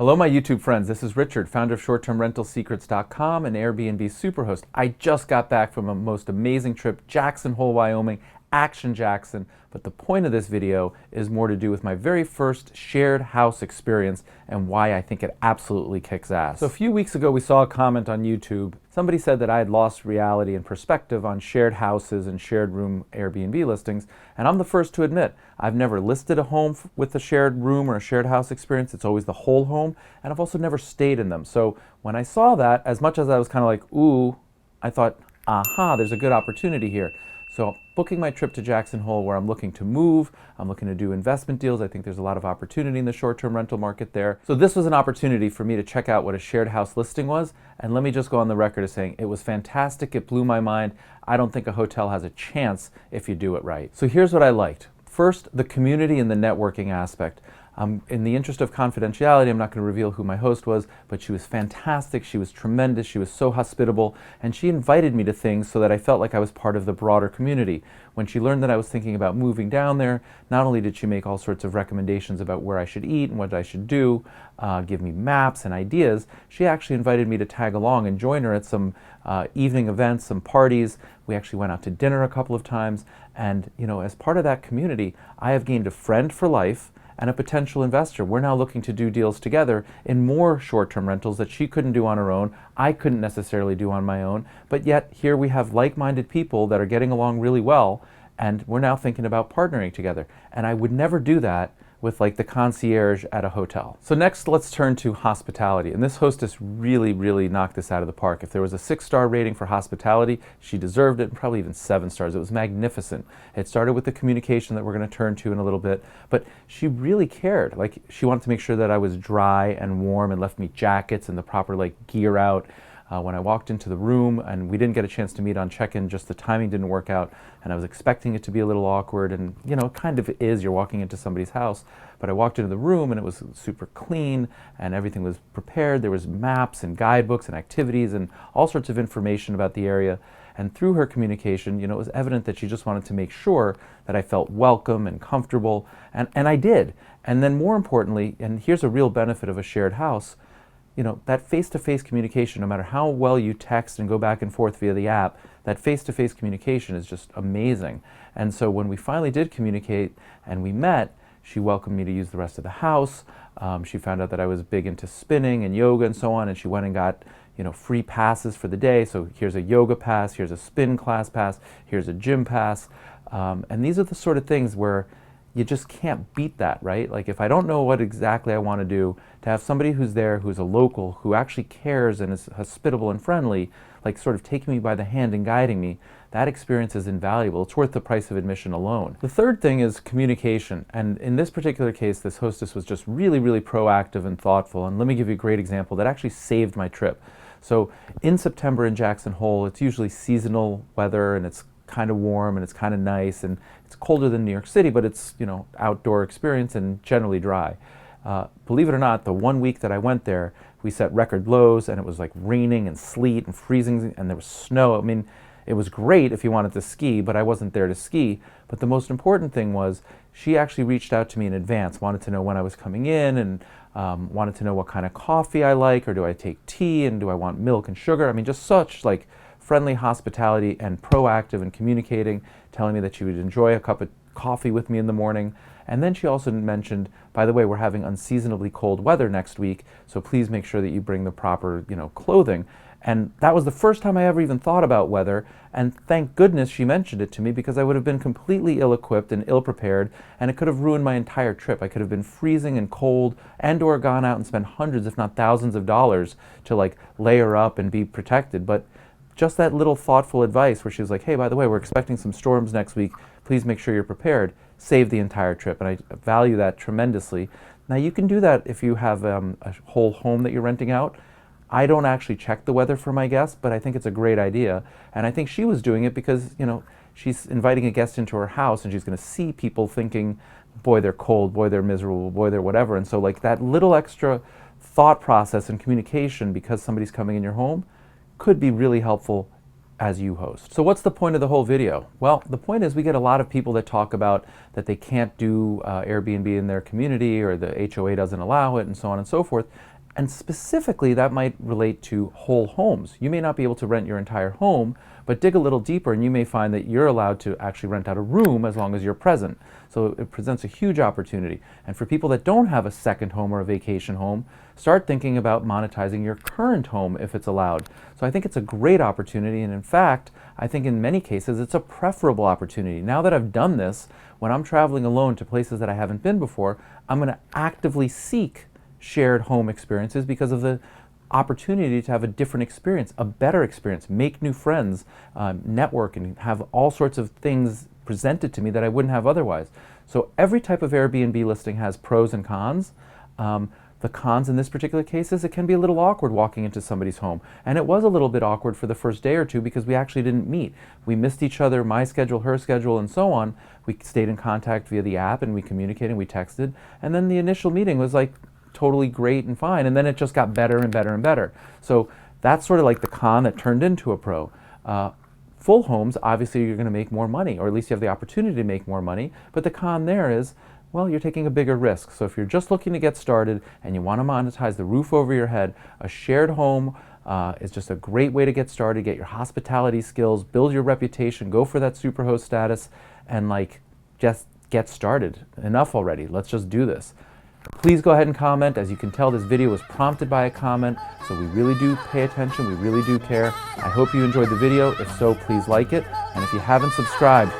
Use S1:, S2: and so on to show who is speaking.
S1: Hello, my YouTube friends. This is Richard, founder of ShortTermRentalSecrets.com and Airbnb Superhost. I just got back from a most amazing trip, Jackson Hole, Wyoming, Action Jackson. But the point of this video is more to do with my very first shared house experience and why I think it absolutely kicks ass. So a few weeks ago, we saw a comment on YouTube. Somebody said that I had lost reality and perspective on shared houses and shared room Airbnb listings. And I'm the first to admit, I've never listed a home with a shared room or a shared house experience. It's always the whole home. And I've also never stayed in them. So when I saw that, as much as I was kind of like, ooh, I thought, aha, there's a good opportunity here. So booking my trip to Jackson Hole, where I'm looking to move, I'm looking to do investment deals. I think there's a lot of opportunity in the short-term rental market there. So this was an opportunity for me to check out what a shared house listing was. And let me just go on the record as saying it was fantastic. It blew my mind. I don't think a hotel has a chance if you do it right. So here's what I liked. First, the community and the networking aspect. In the interest of confidentiality, I'm not going to reveal who my host was, but she was fantastic, she was tremendous, she was so hospitable, and she invited me to things so that I felt like I was part of the broader community. When she learned that I was thinking about moving down there, not only did she make all sorts of recommendations about where I should eat and what I should do, give me maps and ideas, she actually invited me to tag along and join her at some evening events, some parties. We actually went out to dinner a couple of times, and as part of that community, I have gained a friend for life and a potential investor. We're now looking to do deals together in more short-term rentals that she couldn't do on her own, I couldn't necessarily do on my own, but yet here we have like-minded people that are getting along really well, and we're now thinking about partnering together. And I would never do that with like the concierge at a hotel. So next, let's turn to hospitality. And this hostess really knocked this out of the park. If there was a 6-star rating for hospitality, she deserved it, and probably even 7 stars. It was magnificent. It started with the communication that we're going to turn to in a little bit, but she really cared. Like, she wanted to make sure that I was dry and warm and left me jackets and the proper gear out. When I walked into the room, and we didn't get a chance to meet on check-in, just the timing didn't work out, and I was expecting it to be a little awkward, and it kind of is, you're walking into somebody's house, but I walked into the room and it was super clean and everything was prepared. There was maps and guidebooks and activities and all sorts of information about the area, and through her communication, it was evident that she just wanted to make sure that I felt welcome and comfortable, and I did. And then more importantly, and here's a real benefit of a shared house, that face-to-face communication, no matter how well you text and go back and forth via the app, that face-to-face communication is just amazing. And so when we finally did communicate and we met, she welcomed me to use the rest of the house. She found out that I was big into spinning and yoga and so on, and she went and got free passes for the day. So here's a yoga pass, here's a spin class pass, here's a gym pass. And these are the sort of things where you just can't beat that, right? Like, if I don't know what exactly I want to do, to have somebody who's there, who's a local, who actually cares and is hospitable and friendly, like sort of taking me by the hand and guiding me, that experience is invaluable. It's worth the price of admission alone. The third thing is communication. And in this particular case, this hostess was just really proactive and thoughtful. And let me give you a great example that actually saved my trip. So in September in Jackson Hole, it's usually seasonal weather, and it's kind of warm and it's kind of nice, and it's colder than New York City, but it's outdoor experience and generally dry. Believe it or not, the 1 week that I went there, we set record lows, and it was like raining and sleet and freezing, and there was snow. I mean, it was great if you wanted to ski, but I wasn't there to ski. But the most important thing was she actually reached out to me in advance, wanted to know when I was coming in, and wanted to know what kind of coffee I like, or do I take tea, and do I want milk and sugar? I mean, just such friendly hospitality and proactive and communicating, telling me that she would enjoy a cup of coffee with me in the morning. And then she also mentioned, by the way, we're having unseasonably cold weather next week, so please make sure that you bring the proper, clothing. And that was the first time I ever even thought about weather, and thank goodness she mentioned it to me, because I would have been completely ill-equipped and ill-prepared, and it could have ruined my entire trip. I could have been freezing and cold, and or gone out and spent hundreds, if not thousands of dollars to layer up and be protected. But just that little thoughtful advice where she was like, hey, by the way, we're expecting some storms next week, please make sure you're prepared, saved the entire trip, and I value that tremendously. Now, you can do that if you have a whole home that you're renting out. I don't actually check the weather for my guests, but I think it's a great idea, and I think she was doing it because, she's inviting a guest into her house, and she's going to see people thinking, boy, they're cold, boy, they're miserable, boy, they're whatever, and so that little extra thought process and communication because somebody's coming in your home could be really helpful as you host. So what's the point of the whole video? Well, the point is we get a lot of people that talk about that they can't do Airbnb in their community, or the HOA doesn't allow it, and so on and so forth. And specifically, that might relate to whole homes. You may not be able to rent your entire home, but dig a little deeper and you may find that you're allowed to actually rent out a room as long as you're present. So it presents a huge opportunity. And for people that don't have a second home or a vacation home, start thinking about monetizing your current home if it's allowed. So I think it's a great opportunity, and in fact, I think in many cases it's a preferable opportunity. Now that I've done this, when I'm traveling alone to places that I haven't been before, I'm going to actively seek shared home experiences because of the opportunity to have a different experience, a better experience, make new friends, network, and have all sorts of things presented to me that I wouldn't have otherwise. So every type of Airbnb listing has pros and cons. The cons in this particular case is it can be a little awkward walking into somebody's home. And it was a little bit awkward for the first day or two because we actually didn't meet. We missed each other, my schedule, her schedule, and so on. We stayed in contact via the app and we communicated and we texted. And then the initial meeting was like totally great and fine. And then it just got better and better and better. So that's sort of like the con that turned into a pro. Full homes, obviously you're going to make more money, or at least you have the opportunity to make more money. But the con there is, well, you're taking a bigger risk. So if you're just looking to get started and you want to monetize the roof over your head, a shared home is just a great way to get started, get your hospitality skills, build your reputation, go for that superhost status, and like just get started. Enough already. Let's just do this. Please go ahead and comment. As you can tell, this video was prompted by a comment, so we really do pay attention, we really do care. I hope you enjoyed the video. If so, please like it. And if you haven't subscribed,